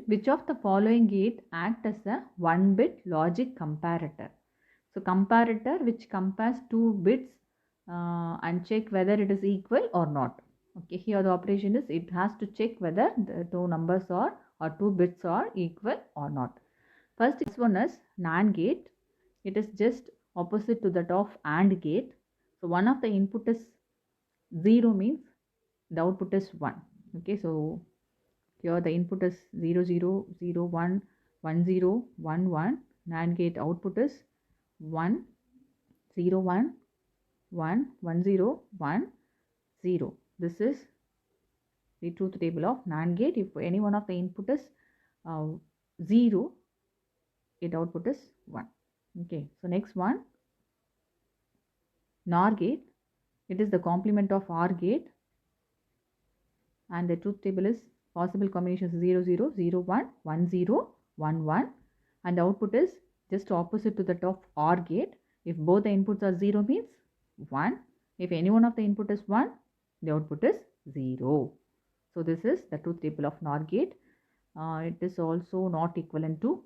which of the following gate act as a 1-bit logic comparator? So comparator which compares 2 bits and check whether it is equal or not. Okay, here the operation is it has to check whether the 2 numbers or 2 bits are equal or not. First, this one is NAND gate. It is just opposite to that of AND gate. So one of the input is 0 means the output is 1. Okay, so here the input is 0 0 0 1 1 0 1 1. NAND gate output is 1 0 1 1 1 0 1 0. This is the truth table of NAND gate. If any one of the input is 0, its output is 1. Okay, so next one, NOR gate. It is the complement of OR gate, and the truth table is possible combinations 0 0 0 1 1 0 1 1, and the output is just opposite to that of OR gate. If both the inputs are 0 means 1. If any one of the input is 1, the output is 0. So this is the truth table of NOR gate. It is also not equivalent to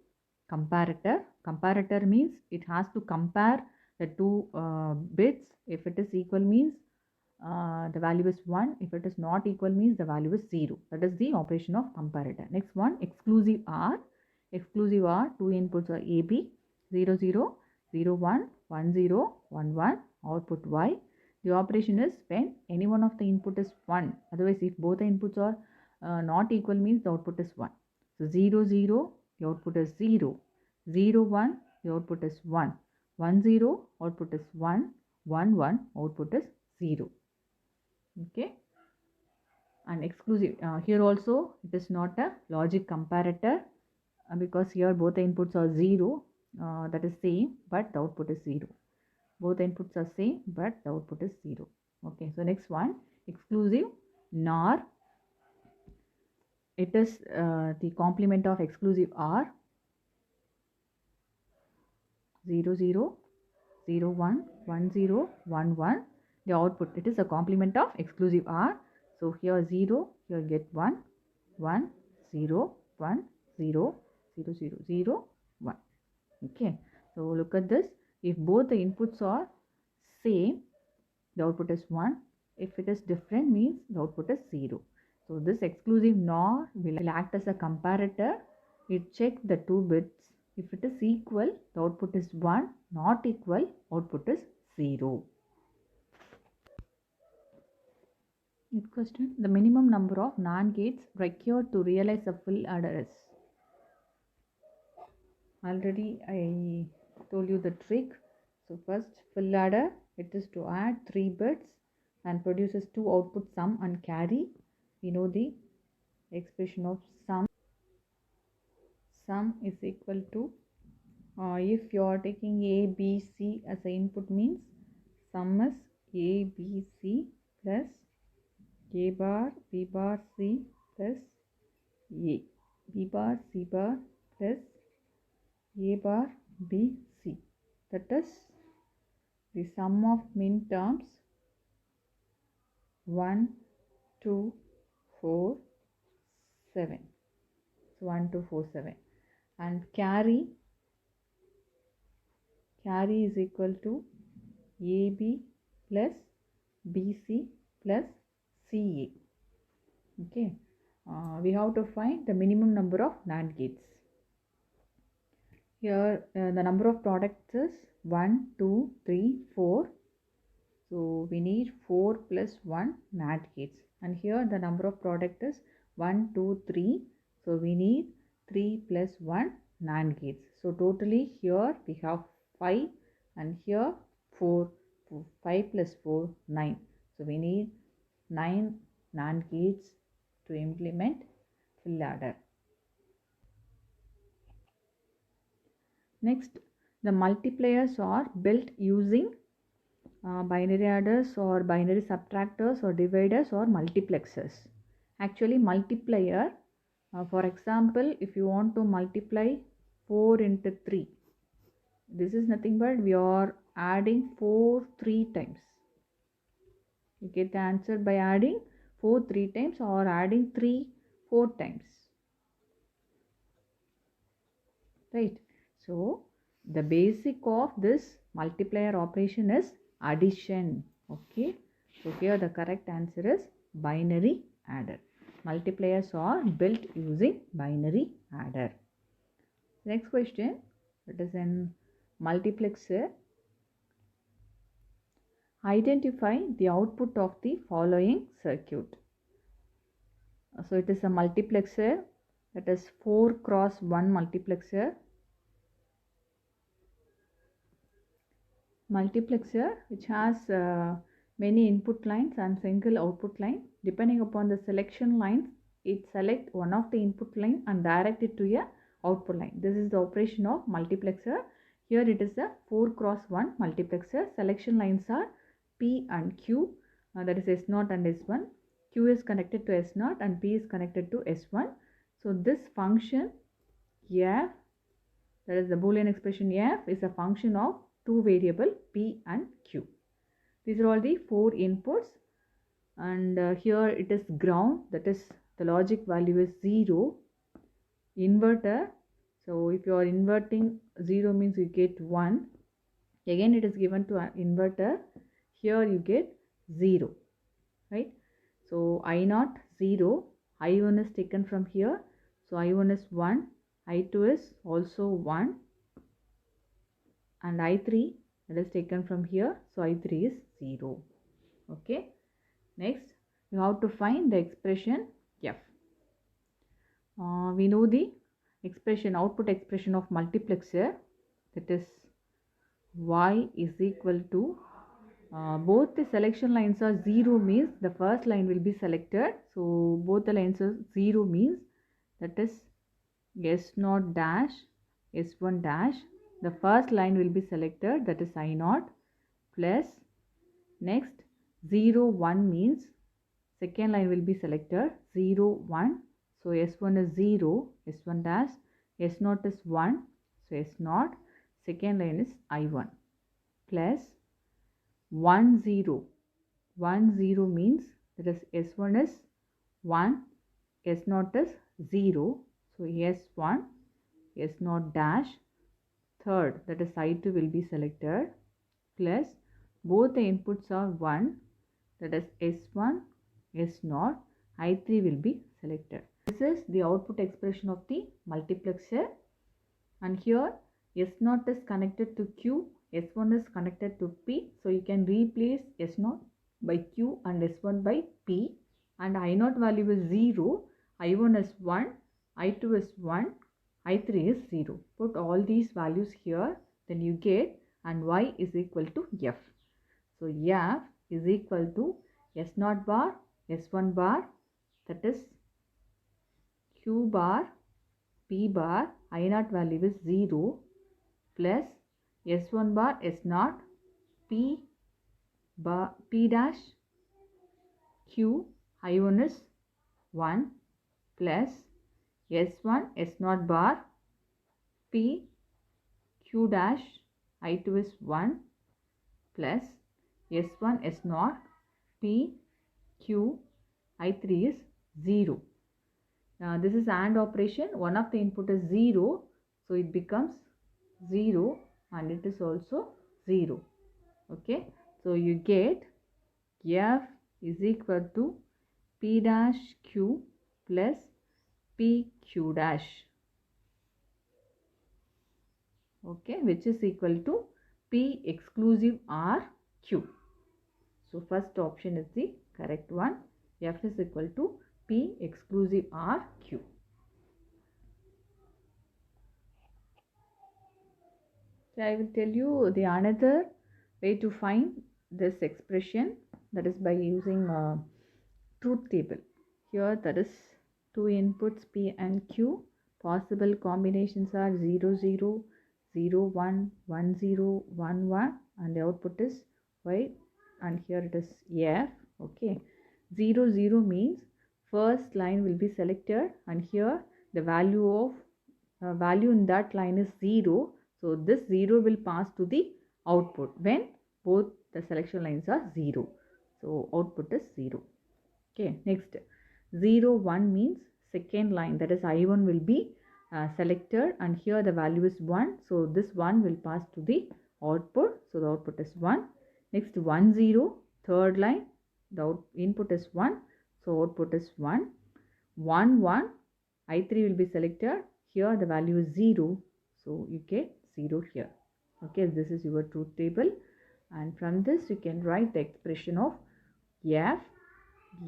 comparator. Comparator means it has to compare the 2 bits. If it is equal means the value is 1. If it is not equal means the value is 0. That is the operation of comparator. Next one, exclusive OR. Exclusive OR, 2 inputs are AB, 0 0 0 1 1 0 1 1, output Y. The operation is when any one of the input is 1. Otherwise, if both the inputs are not equal means the output is 1. So 0 0, the output is 0. 0 1, the output is 1. 1 0, output is 1. 1 1, output is 0. Okay. And exclusive, here also it is not a logic comparator because here both the inputs are 0, that is same, but the output is 0. Both the inputs are same, but the output is 0. Okay, so next one, exclusive NOR. It is the complement of exclusive OR. 0 0 0 1 1 0 1 1. The output, it is a complement of exclusive OR. So here 0, here get 1 1 0 1 0 0 0 0 1. Okay, so look at this. If both the inputs are same, the output is 1. If it is different means the output is 0. So this exclusive NOR will act as a comparator. It checks the 2 bits. If it is equal, the output is 1. Not equal, output is 0. Next question. The minimum number of NAND gates required to realize a full adder is? Already I told you the trick. So first, full adder, it is to add 3 bits and produces 2 output sum and carry. We know the expression of sum. Sum is equal to, if you are taking A, B, C as an input means sum is A, B, C plus A bar, B bar, C plus A, B bar, C bar plus A bar, B, C. That is the sum of min terms 1, 2, 4, 7. So 1, 2, 4, 7. And carry is equal to AB plus BC plus CA. Okay. We have to find the minimum number of NAND gates. Here the number of products is 1, 2, 3, 4. So we need 4 plus 1 NAND gates. And here the number of products is 1, 2, 3. So we need 3 plus 1 NAND gates. So totally here we have 5 and here 4. 5 plus 4, 9. So we need 9 NAND gates to implement full adder. Next, the multipliers are built using binary adders or binary subtractors or dividers or multiplexers. Actually, multiplier, for example, if you want to multiply 4 into 3, this is nothing but we are adding 4 3 times. You get the answer by adding 4 3 times or adding 3 4 times. right? So the basic of this multiplier operation is addition. Okay, so here the correct answer is binary adder. Multipliers are built using binary adder. Next question, it is in multiplexer. Identify the output of the following circuit. So it is a multiplexer, that is 4 cross 1 multiplexer. Multiplexer which has many input lines and single output line. Depending upon the selection lines, it select one of the input line and direct it to a output line. This is the operation of multiplexer. Here it is a 4 cross 1 multiplexer. Selection lines are P and Q, that is S0 and S1. Q is connected to S0 and P is connected to S1. So this function F, that is the Boolean expression F, is a function of two variable P and Q. These are all the 4 inputs, and here it is ground, that is the logic value is 0. Inverter, so if you are inverting 0 means you get 1. Again it is given to an inverter, here you get 0, right? So I0 0, I1 is taken from here, so I1 is 1, I2 is also 1, and I3 that is taken from here, so I3 is 0. Okay, next you have to find the expression F. We know the expression, output expression of multiplexer, that is Y is equal to both the selection lines are 0 means the first line will be selected. So both the lines are 0 means that is S0 dash, S1 dash. The first line will be selected, that is I0, plus next 0 1 means second line will be selected, 0 1. So S1 is 0, S1 dash, S0 is 1, so S0, second line is I1, plus 1 0. 1 0 means that is S1 is 1, S0 is 0, so S1, S0 dash, third that is I2 will be selected, plus both the inputs are 1, that is S1, S0, I3 will be selected. This is the output expression of the multiplexer, and here S0 is connected to Q, S1 is connected to P, so you can replace S0 by Q and S1 by P, and I0 value is 0, I1 is 1, I2 is 1, I3 is 0. Put all these values here, then you get, and Y is equal to F. So F is equal to S0 bar, S1 bar, that is Q bar, P bar, I0 value is 0, plus S1 bar, S0, P bar, P dash, Q, I1 is 1, plus S1, S0 bar, P, Q dash, I2 is 1, plus S1, S0, P, Q, I3 is 0. Now this is AND operation. One of the input is 0, so it becomes 0 and it is also 0. Okay, so you get F is equal to P dash Q plus PQ dash. Okay, which is equal to P exclusive R Q. So first option is the correct one. F is equal to P exclusive R Q. So I will tell you the another way to find this expression, that is by using truth table. Here that is two inputs P and Q. Possible combinations are 0 0, 0 1, 1 0, 1 1, and the output is Y, and here it is F. Okay, 0 0 means first line will be selected, and here the value of value in that line is 0. So this 0 will pass to the output when both the selection lines are 0. So output is 0. Okay, next 0 1 means second line, that is I1 will be selector, and here the value is 1. So this 1 will pass to the output. So the output is 1. Next 1 0, third line, the input is 1. So output is 1. 1 1, I3 will be selected. Here the value is 0. So you get 0 here. Okay, this is your truth table. And from this you can write the expression of f.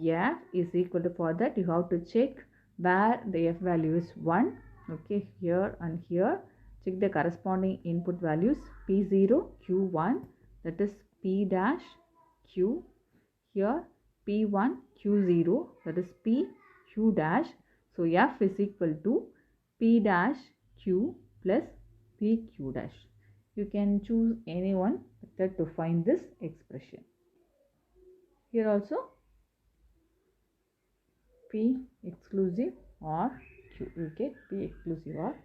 F is equal to, for that you have to check where the f value is 1. Okay, here and here check the corresponding input values P0 Q1, that is P dash Q. Here P1 Q0, that is P Q dash. So f is equal to P dash Q plus P Q dash. You can choose any one method to find this expression. Here also P exclusive or Q. You get P exclusive or